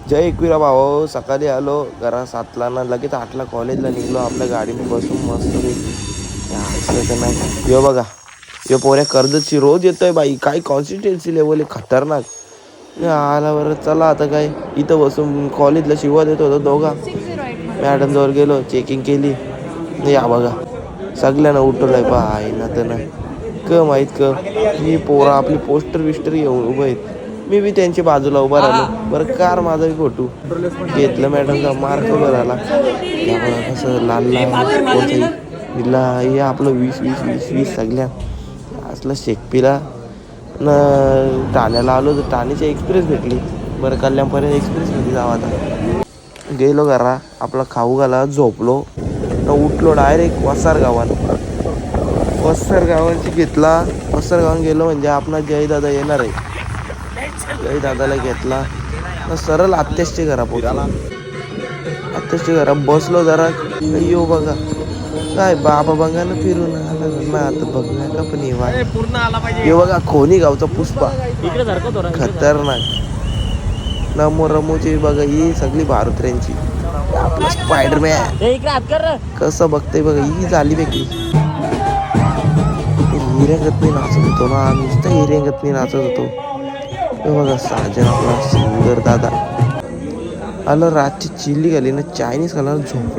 जय एकविरा भाऊ. सकाळी आलो घरा 7ला ना लगेच 8ला कॉलेजला निघलो. आपल्या गाडीने बसून मस्त असं तर नाही. यो बघा यो पोऱ्या कर्जतची रोज येतोय बाई. काय कॉन्सिस्टन्सी लेवल आहे खतरनाक. आला बरं चला आता काय इथं बसून कॉलेजला शिवा देत होतो दोघा. मॅडम जवळ गेलो चेकिंग केली. या बघा सगळ्यांना उठवलंय बाई ना तर नाही क माहीत क ही पोरं आपली पोस्टर विस्टर येऊन उभं आहेत. मी बी त्यांची बाजूला उभा राहिलो. बरं कार माझा बी फोटो घेतलं. मॅडमचा मार्क उभा राहिला. या बघा कसं लाल दिला हे आपलं 20 सगळ्या असलं शेकपीला न ठाण्याला आलो तर ठाण्याची एक्सप्रेस भेटली. बरं कल्याणपर्यंत एक्सप्रेसमध्ये जावं आता. गेलो घरा आपला खाऊ घाला झोपलो न उठलो डायरेक्ट वसार गावांची घेतला. वसार गावान गेलो म्हणजे आपला जयदादा येणार आहे. जयदादाला घेतला न सरळ आत्याच्या घरा पोहोचला. आत्याच्या घरा बसलो जरा. येऊ बघा काय बाबा बघा ना फिरून आला ना आता बघा का पण ये बघा खोनी गावचा पुष्पा खतरनाक. नमो रमोची बघा ही सगळी भारतऱ्यांची. आपलं स्पायडरमॅन कसं बघतंय बघा ही झाली वेगळी. हिऱ्यागत नाही नाचत होतो ना नुसतं हिऱ्यागत नाही नाचत होतो. बघा साजन आपला सिंगर दादा आलं. रातची चिल्ली घाली ना चायनीज खाला झोप.